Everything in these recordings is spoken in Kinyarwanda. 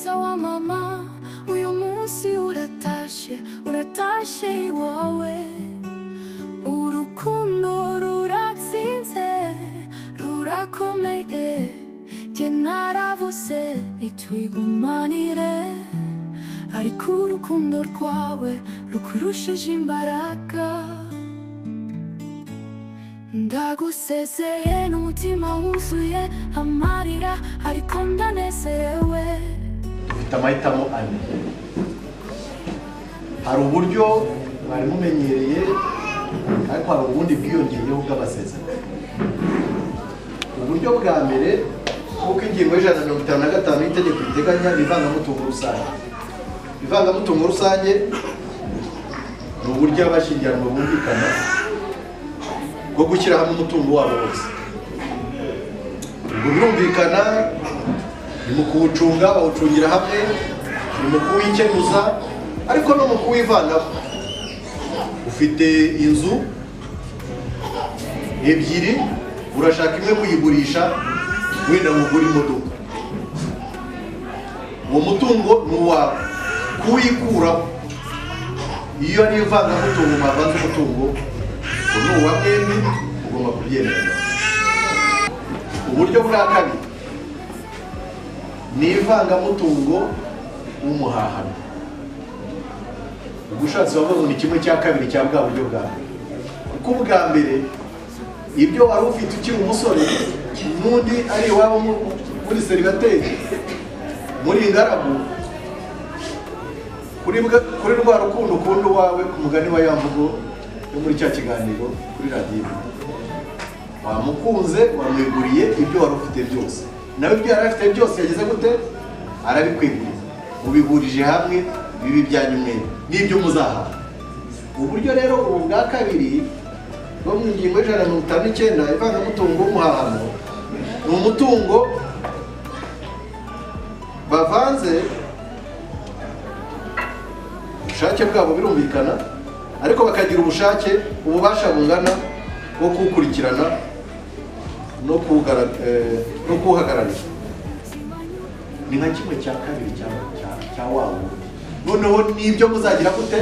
mwiza wa mama, uyu munsi uratashe iwawe. Urukundo ruratsinze, rurakomeye, jye naravuze nitwigumanire, ariko urukundo rwawe rukurushije imbaraga. Ndagusezeye n'umutima wuzuye amarira, ariko ndanezerewe. Dufite amahitamo ane. Hari uburyo mwari mumenyereye, ariko hari ubundi bwiyongeyeho bw'amasezerano. Uburyo bwa mbere nk'uko ingingo y'155 y'itegeko riteganya ivangamutungo rusange. Ivangamutungo rusange ni uburyo abashyingiranwa bumvikana bwo gushyira hamwe umutungo wabo wose. Ubwo birumvikana ni mu kuwucunga, bawucungira hamwe, ni mu kuwikenuza, ariko no mu kuwivanaho. Ufite inzu ebyiri, urashaka imwe kuyigurisha, wenda mugura imodoka. Uwo mutungo ni uwawe, kuwikuraho iyo ari ivangamutungo mwavanze umutungo ni uwa mwembi, ugomba kubyemerera. Uburyo bwa kabiri ni ivangamutungo w'umuhahano. Ubushatsi bavuga ni 1/2 cya bwa buryo bwa mbere. Kuko ubwa mbere ibyo wari ufite ukiri umusore n'undi ari iwabo muri seribateri, muri ingaragu, kuri rwa rukundo ukunda uwawe, ku mugani wa yamvugo yo muri cya kiganiro kuri radiyo. Wamukunze, wamweguriye ibyo wari ufite byose, nawe ibyo yari afite byose yageze gute? Arabikweguriye. Mubihurije hamwe, bibi byanyu mwene n'ibyo muzahaha. Uburyo rero ubu bwa kabiri bwo mu ngingo y'159 ivangamutungo w'umuhahano ni umutungo bavanze, ubushake bwabo birumvikana, ariko bakagira ubushake, ububasha bungana bwo kuwukurikirana no kuwuhagararira. Ni nka 1/2 cya wawe. Noneho n'ibyo muzagira gute?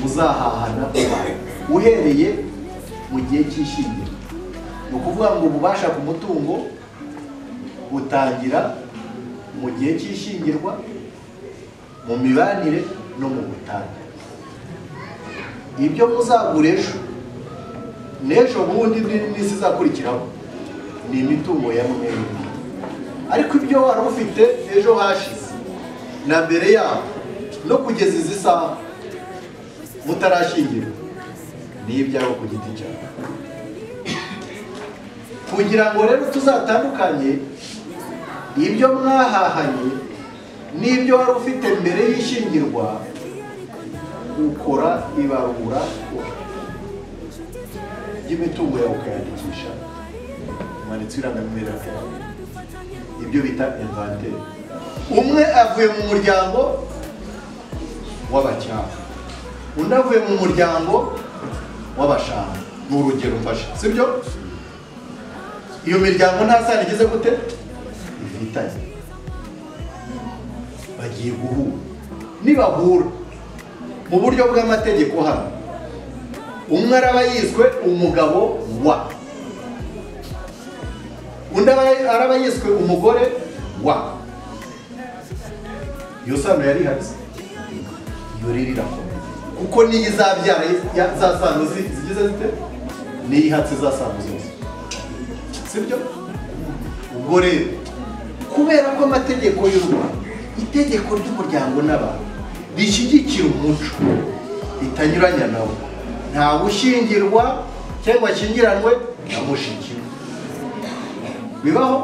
Muzahahana uhereye mu gihe cy'ishyingira. Ni ukuvuga ngo ububasha ku mutungo butangira mu gihe cy'ishyingirwa, mu mibanire no mu butane. Ibyo muzagura ejo n'ejo bundi n'isi izakurikiraho ni imitungo ya mwembi. Ariko ibyo wari ufite ejo hashize na mbere yaho no kugeza izi saha mutarashyingirwa ni ibyawe ku giti cyawe. Kugira ngo rero tuzatandukanye ibyo mwahahanye n'ibyo wari ufite mbere y'ishyingirwa, ukora ibarura ry'imitungo yawe ukayandikisha, umwanditsi w'irangamimerere yawe, ibyo bita inventaire. Umwe avuye mu muryango w'abacyaha, undi avuye mu muryango w'abashaka. Ni urugero mfashe, sibyo? Iyo miryango nta sano igeze gute? Ifitanye. Bagiye guhura. Nibahura mu buryo bw'amategeko hano, umwe araba yiswe umugabo wa, undi araba yiswe umugore wa. Iyo sano yari hatse, iyo rero irakomeye, kuko niyo izabyara za sano zigize zite, niyo ihatse za sano zose, sibyo? Ubwo rero kubera ko amategeko y'u Rwanda, itegeko ry'umuryango n'abantu rishyigikira umuco ritanyuranya nawo, ntawe ushyingirwa cyangwa ashyingiranwe na mushiki we. Bibaho?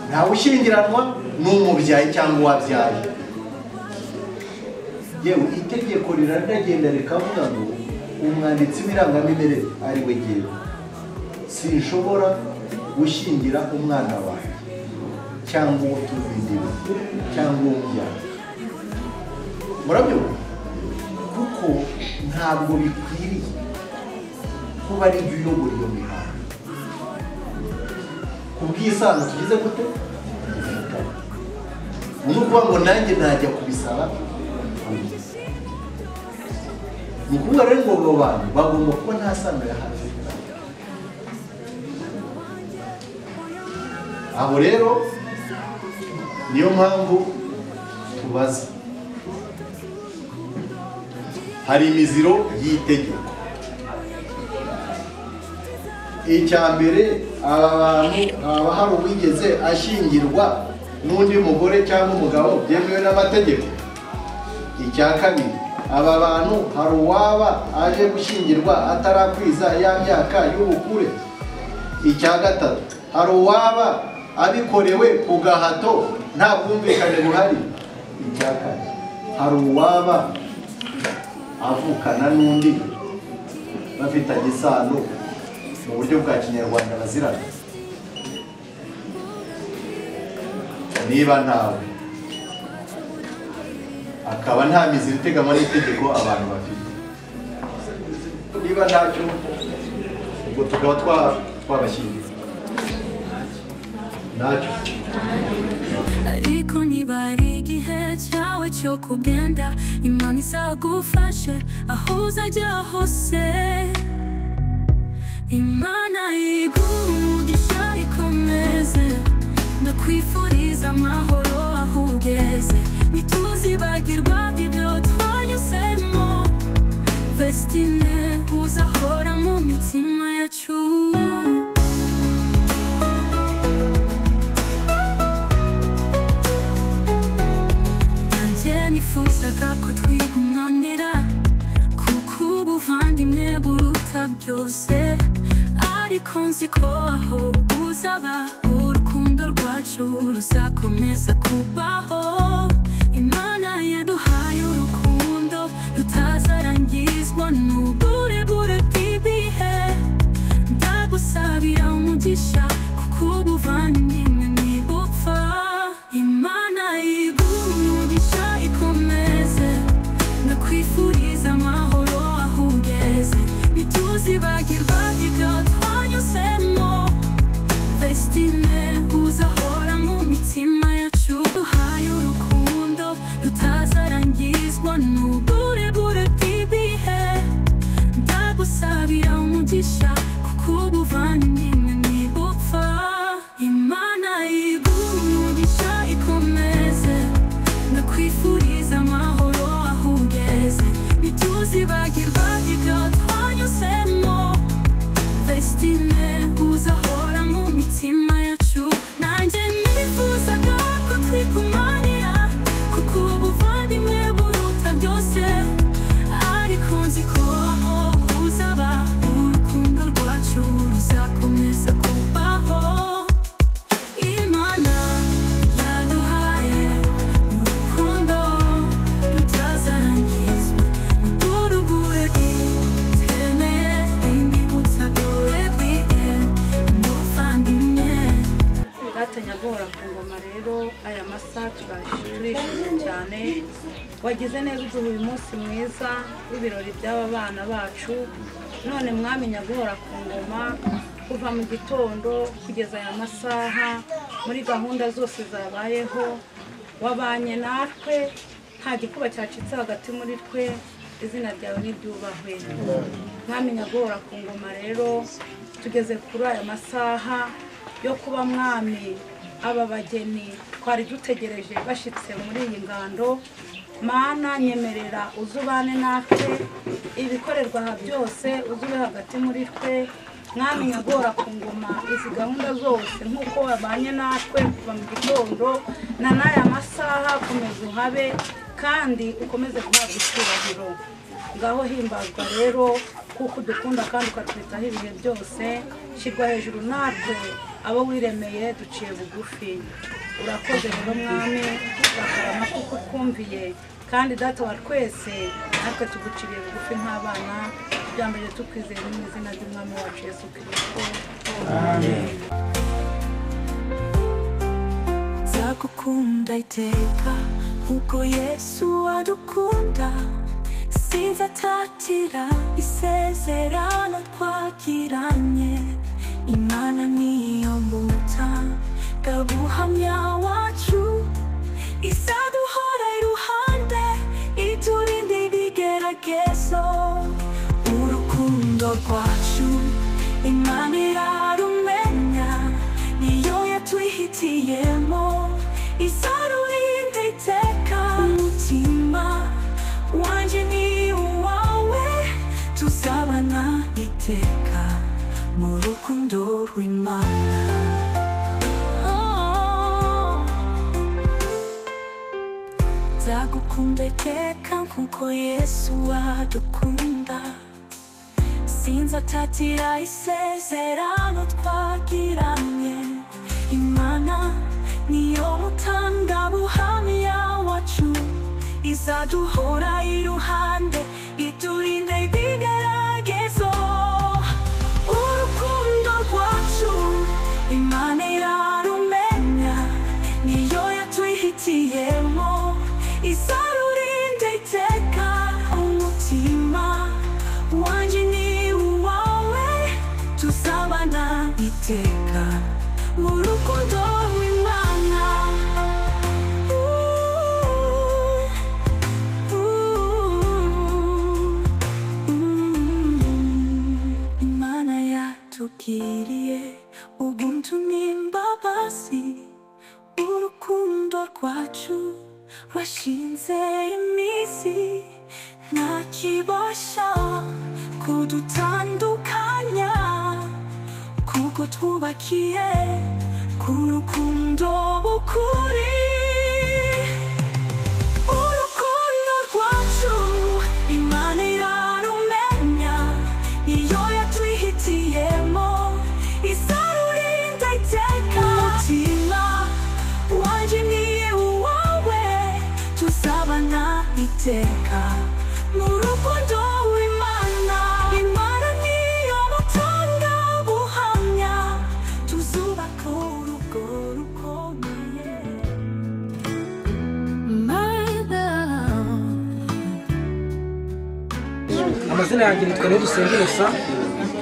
Ntawe ushyingiranwa n'umubyaye cyangwa uwabyaye. Yewe itegeko riranagenda rikavuga ngo umwanditsi w'irangamimerere ari we jyewe sinshobora gushyingira umwana wawe cyangwa uwo tuvindiwe cyangwa uwo mbyara. Murabyumva? Kuko ntabwo bikwiriye kuba ari ibyo uyobora iyo mihanda. Kubw'isano tugize gute? nukuvuga ngo nanjye ntajya kubisaba. Ni ukuvuga rero ngo abo bantu bagomba kuba nta sano ya hafi. Aho rero niyo mpamvu tubaza, hari imiziro y'itegeko. Icya mbere, aba bantu haba hari uwigeze ashyingirwa n'undi mugore cyangwa umugabo byemewe n'amategeko. Icya kabiri, aba bantu hari uwaba aje gushyingirwa atarakwiza ya myaka y'ubukure. Icya gatatu, hari uwaba abikorewe ku gahato nta bwumvikane buhari. Icya kane, hari uwaba avukana n'undi bafitanye isano mu buryo bwa kinyarwanda bazirana. Niba ntawe, akaba nta miziro iteganywa n'itegeko abantu bafite, niba ntacyo, ubwo tukaba twabashyingira ntacyo. Ariko niba ari igihe cyawe cyo kugenda, Imana izagufashe aho uzajya hose. Imana iguhe umugisha ikomeze, ndakwifuriza amahoro aho ugeze. Ntituzibagirwa ibyo twanyuzemo, Vestine uzahora mu mitima yacu. Nifuzaga ko twigumanira, kuko ubuvandimwe buruta byose. Ariko nzi ko aho uzaba, urukundo rwacu ruzakomeza kubaho. Imana yaduhaye urukundo rutazarangizwa n'uburebure bw'ibihe. Ndagusabira umugisha, kuko ubuvandimwe ntibupfa. Imana iguhe umugisha ikomeze, ndakwifuriza amahoro aho ugeze. Ntituzibagirwa ibyo twanyuzemo, Vestine uzahora mu mitima yacu. Duhaye urukundo rutazarangizwa n'uburebure bw'ibihe. Ndagusabira umugisha, kuko ubuvandimwe ntibupfa. Imana iguhe umugisha ikomeze, ndakwifuriza amahoro aho ugeze. Ntituzibagirwa ibyo twanyuzemo, Vestine uzahora mu mitima yacu. Nanjye nifuzaga ko twigumanira, kuko ubuvandimwe buruta byose. Ariko nzi ko aho uzaba, urukundo rwacu ruzakomeza kubaho. Imana yaduhaye urukundo rutazarangizwa n'uburebure bw'ibimeye. Imbibutsa bw'uburebure n'ubuvandimwe. Gatanya guhora ku ngoma rero, aya masaha turishimye cyane. Wagize neza uduha uyu munsi mwiza w'ibirori by'aba bana bacu. None mwamenya guhora ku ngoma kuva mu gitondo kugeza aya masaha, muri gahunda zose zabayeho wabanye natwe, nta gikuba cyacitse hagati muri twe. Izina ryawe niryubahwe. Mwamenya guhora ku ngoma rero, tugeze kuri aya masaha yo kuba mwami aba bageni twari dutegereje bashitse muri iyi ngando. Mana nyemerera uzubane natwe, ibikorerwa aha byose uzube hagati muri twe. Mwami nyagora ku ngoma, izi gahunda zose nk'uko wabanye natwe kuva mu gitondo na n'aya masaha, komeza uhabe kandi ukomeze guhabwa icyubahiro. Ngaho himbazwa rero, kuko udukunda kandi ukatwitaho ibihe byose. Shyirwa hejuru natwe abo wiremeye duciye bugufi. Urakoze rero mwami, urakarama kuko twumviye, kandi data wa twese natwe tuguciriye bugufi nk'abana. Byambere tukwizeye mu izina ry'umwami wacu Yesu Kristo. Amen. Nzagukunda iteka uko Yesu adukunda, sinzatatira isezerano twagiranye. Imana niyo mbuta bw'ubuhamya wacu. rwacu Imana irarumenya niyo yatwihitiyemo izarurinde iteka umutima wanjye ni uwawe tuzabana iteka mu rukundo rw'Imana nzagukunda iteka nkuko Yesu adukunda sinzatatira isezerano twagiranye Imana niyo mutangabuhamya wacu izaduhora iruhande iturinde ibigeragezo urukundo rwacu Imana irarumenya niyo yatwihitiyemo izarurinde iteka umutima wanjye ni uwawe tuzabana iteka mu rukundo rw'Imana Imana yatugiriye ubuntu n'imbabazi urukundo rwacu washinze imizi ntakibasha kudutandukanya kuko twubakiye ku rukundo bukuri urukundo rwacu Imana irarumenya niyo yatwihitiyemo izarurinde iteka umutima wanjye ni uwawe tuzabana iteka mu rukundo rw'Imana Imana niyo mutangabuhamya tuzubaka urugo rukomeye amazina yanjye nitwa Nidusenge Innocent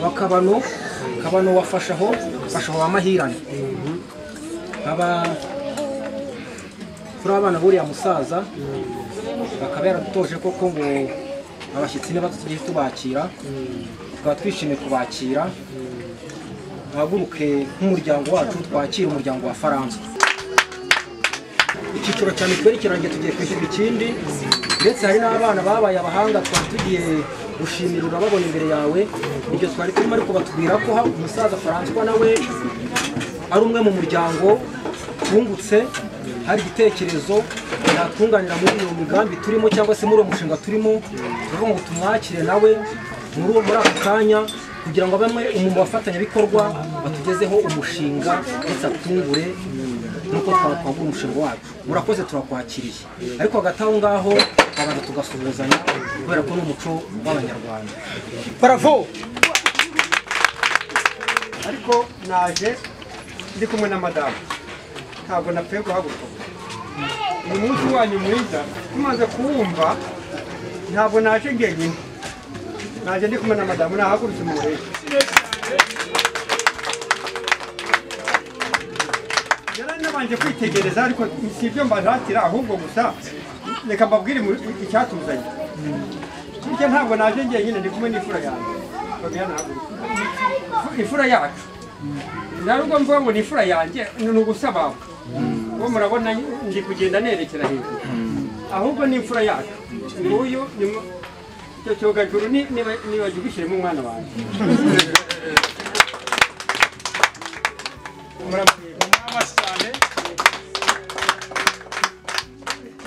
bakabano wafashaho wamahirane aba kuri abana buriya musaza bakaba yaradutoje koko ngo abashyitsi niba tugiye tubakira tukaba twishimiye kubakira bahaguruke nk'umuryango wacu twakira umuryango wa Faransa icyiciro cya mituweli kirangiye tugiye kwishyura ikindi ndetse hari n'abana babaye abahanga twari tugiye gushimira urababona imbere yawe ibyo twari turimo ariko batubwira ko umusaza François nawe ari umwe mu muryango wungutse hari igitekerezo natwunganira muri iyo migambi turimo cyangwa se muri uwo mushinga turimo tuvuga ngo tumwakire nawe muri aka kanya kugira ngo bamwe mu bafatanyabikorwa batugezeho umushinga ndetse atungure nuko twakwagura umushinga wacu murakoze turakwakiriye ariko hagati aho ngaho abantu tugasuhuzanya kubera ko n'umuco w'Abanyarwanda bravo ariko naje ndi kumwe na madamu ntabwo napfuye guhaguruka uyu munsi wanyu mwiza tumaze kuwumva ntabwo naje ngenyine naje ndi kumwe na madamu nahagurutse mu burezi nabanje kwitegereza ariko si ibyo mbazatira ahubwo gusa reka mbabwire icyatuzanye bityo ntabwo naje ngenyine ndi kumwe n'ifura yanjye ifura yacu ntabwo mvuga ngo ni ifura yanjye ni ugusaba uwo murabona ndi kugenda nerekera hejuru ahubwo ni imfura yacu nguyu icyo cyogajuru nibagibishyiremo umwana wanjye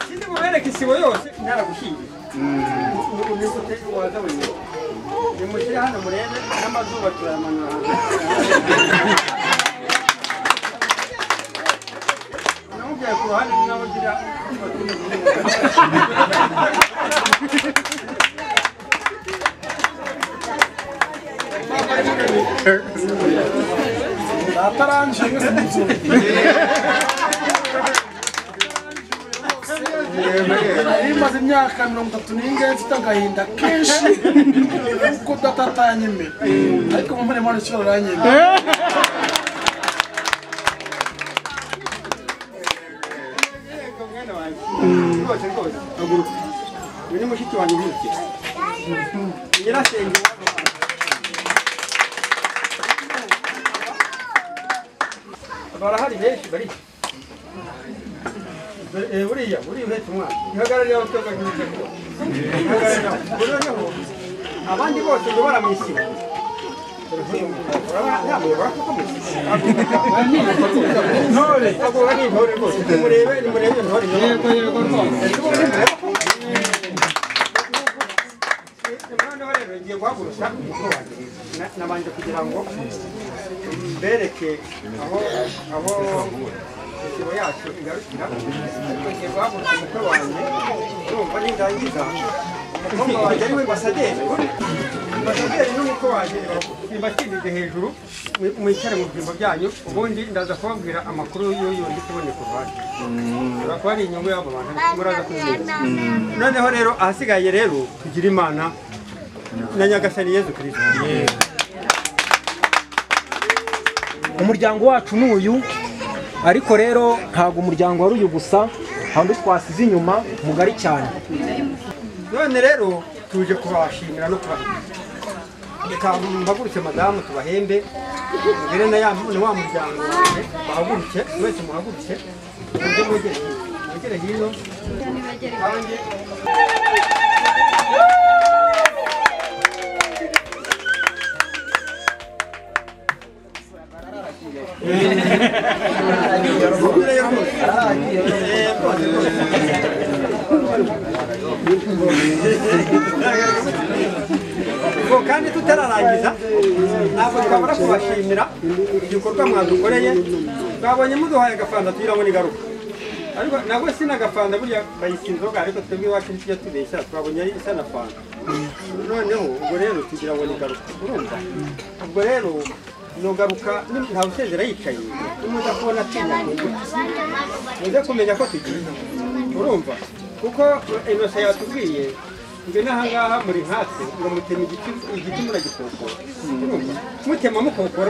ikindi mubereke isibo yose naragushyingiye waza wenyine nimushyire hano murebe n'amazuba turayamanura namubwiye ku ruhande n'abagira imaze imyaka 30 mfite agahinda kenshi kuko datatanye imbere ariko mu mpande mpande cyo ranyemye rwose rwose uyu ni mushiki wanjye nk'iki nyirasenge barahari benshi bari buriya uhetse umwana ihagarariye abatoga noneho abandi bose ngo baramwisiba ntore agora ni intore rwose nimurebe intore yego noneho rero ngiye guhaguruka nabanje kugira ngo bereke aho isibo yacu igarukira ariko ngiye guhaguruka umukwe wanjye urumva nindangiza umukobwa wanjye ariwe ambasaderi n'umukwe wanjye mbakindije hejuru mwicare mu byimbo byanyu ubundi ndaza kubabwira amakuru y'uyu ndi kuboneka ku ruhande kuba ari inyungu y'abo bantu muraza kubimenya noneho rero ahasigaye rero tugira Imana na Nyagasani Yezu Kristo. Umuryango wacu n'uyu ariko rero ntabwo umuryango wari uyu gusa handi twasize inyuma mugari cyane. None rero tuje kubashimira no kubahemba. Reka mbagurutse madamu tubahembe ngere na wa muryango wawe bahagurutse mwese muhagurutse mujye mwegere hino kandi kandi tutararangiza ntabwo twabura kubashimira igikorwa mwadukoreye twabonye muduhaye agafanta tugira ngo nigaruka ariko nabwo sinagafanta burya bayise inzoga ariko twebwe iwacu ntitujya tubeshya twabonye ari isa na fanta noneho ubwo rero tugira ngo nigaruka urumva ubwo rero nugaruka ntawe usezera yicaye umuza kubona atinya muze kumenya ko tugiye urumva kuko Innocent yatubwiye ngo n'ahangaha muri nkatwe ngo mutema igiti muragikokora mutema mukokora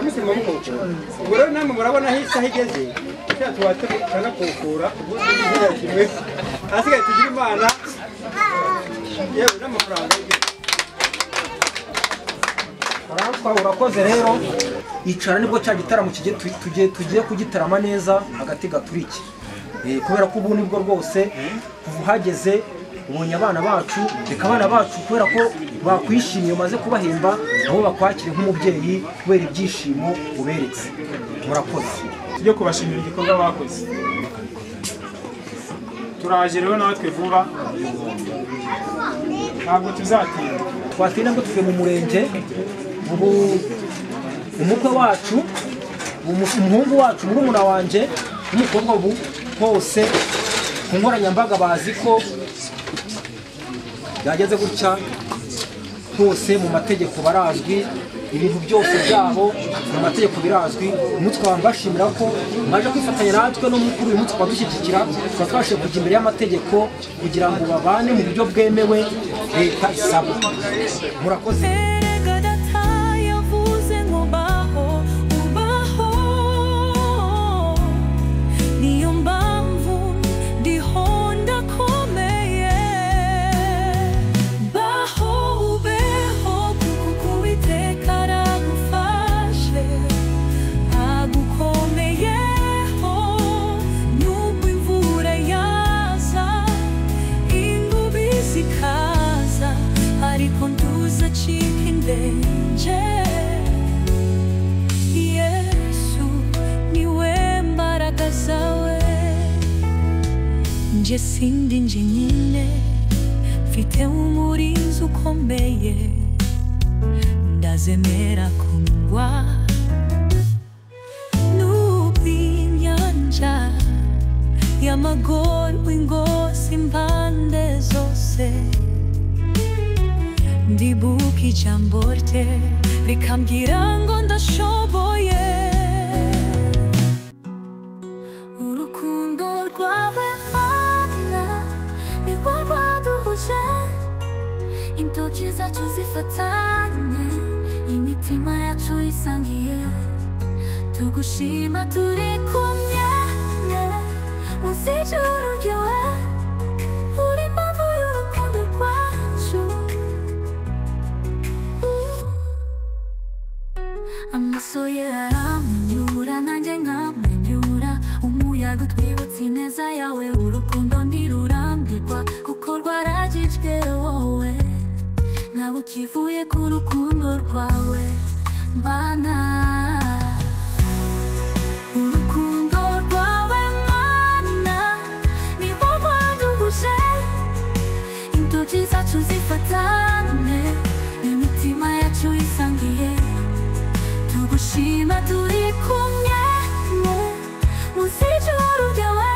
ubwo rero namwe murabona aho isaha igeze icyaha tuwatana kokora kimwe hasigaye tugira Imana yewe n'amafaranga urakoze rero icara nibwo cya gitaramo tugiye kugitarama neza hagati gaturiki kubera ko ubu nibwo rwose kuva uhageze ubonye abana bacu reka abana bacu kubera ko bakwishimiye umaze kubahemba aho bakwakire nk'umubyeyi kubera ibyishimo uberetse murakoze tujye kubashimira igikorwa bakoze turaje rero natwe vuba ntabwo tuzatinda twatinda ngo tuve mu murenge ubu umukwe wacu umuhungu wacu murumuna wanjye n'umukobwa ubu hose ku nkoranyambaga bazi ko byageze gutya hose mu mategeko barazwi ibintu byose byabo mu mategeko birazwi umunsi twaba mbashimira ko mwaje kwifatanya natwe no mukuru uyu munsi twaba dushyigikira tukaba twabashije kujya imbere y'amategeko kugira ngo babane mu buryo bwemewe leta isaba murakoze. Nje sindi nje nyine mfite umurinzi ukomeye ndazemera kungwa nubwo inyanja y'amagorwa ingose impande zose ndibuka ijambo rye rikambwira ngo ndashoboye urukundo rwawe intoki zacu zifatanye imitima yacu isangiye tugushima turi kumwe munsi y'ijuru ryawe uri impamvu y'urukundo rwacu amaso ye aramwenyura nanjye nkamwenyura ineza yawe urukundo ntirurambirwa kuko rwaragijwe wowe ntabwo ukivuye ku rukundo rwawe Mana urukundo rwawe Mana niwo rwaduhuje intoki zacu zifatane imitima yacu isangiye tugushima turi kumwe munsi y'ijuru ryawe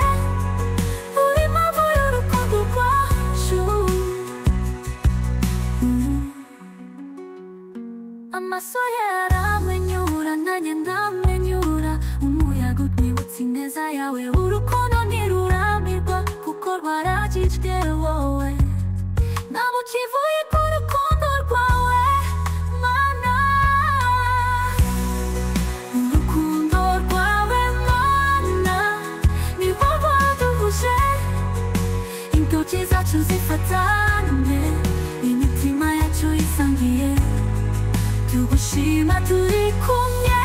uri mpamvu y'urukundo rwacu amaso yaramwenyura nanjye ndamwenyura umuyaga utwibutsa ineza yawe urukundo ntirurambirwa kuko rwaragijwe wowe ntabwo ukivuye ku rukundo rwawe Mana urukundo rwawe Mana niwo rwaduhuje intoki zacu zifatane imitima yacu isangiye tugushima turi kumwe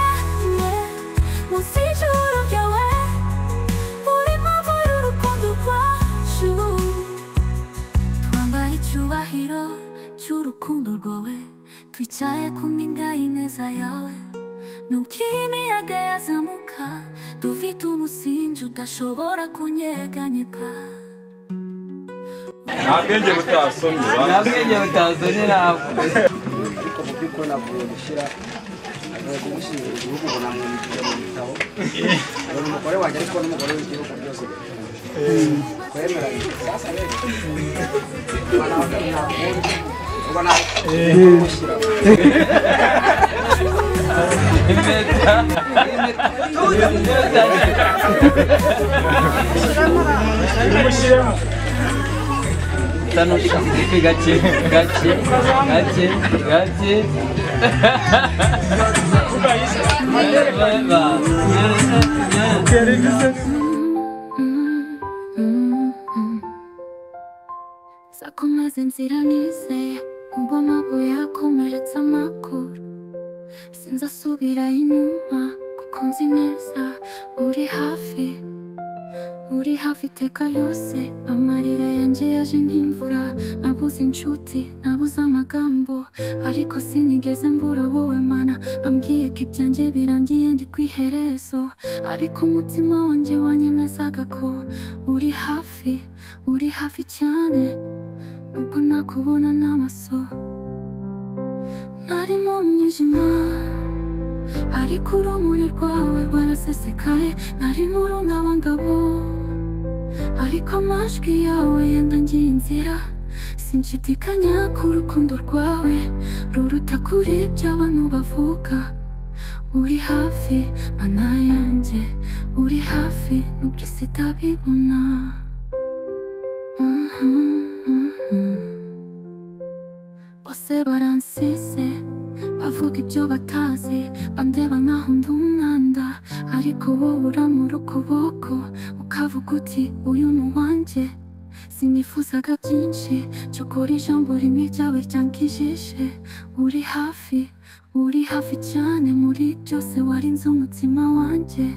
munsi y'ijuru ryawe uri mpamvu y'urukundo rwacu twambaye icyubahiro cy'urukundo rwawe twicaye ku mpinga y'ineza yawe nubwo imiyaga yazamuka dufite umusingi udashobora kunyeganyega nta bwenge butasomye ntabwo ariko mu by'ukuri navuye gushyira avuye kumushyira igihugu ngo namwandikire mu bitabo ni umugore wanjye ariko n'umugore w'igihugu byose twemeranye sasa rero ubona kumushyira Tanusha gake zakomeza inzira nizeye umva amabuye yakomeretsa amaguru sinzasubira inyuma kuko nzi neza uri hafi iteka yose amarira yanjye yaje nk'imvura nabuze inshuti nabuze amagambo ariko sinigeze mbura wowe Mana ambwiye ko ibyanjye birangiye ndi ku iherezo ariko umutima wanjye wanyemezaga ko uri hafi cyane nubwo nakubona n'amaso nari mu mwijima ariko urumuri rwawe rwarasesekaye nari mu rungabangabo ariko amajwi yawe yenda ngiye inzira sinshidikanya ku rukundo rwawe ruruta kuri ibyo abantu bavuga uri hafi Mana yanjye uri hafi nubwo isi itabibona bose baransize bavuga ibyo batazi bandeba nkaho ndi umwanda ariko wowe uramura ukuboko ukavuga uti uyu ni uwanjye sinifuzaga byinshi cyokora ijambo rimwe ryawe ryankijije uri hafi cyane muri byose warinze umutima wanjye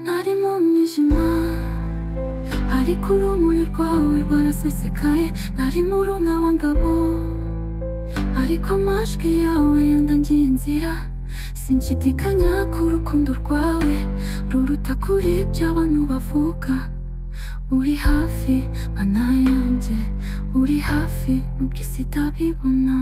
nari mu mwijima ariko urumuri rwawe rwarasesekaye nari mu rungabangabo ariko amajwi yawe yenda ngiye inzira sinshidikanya ku rukundo rwawe ruruta kuri ibyo abantu bavuga uri hafi Mana yanjye uri hafi nubwo isi itabibona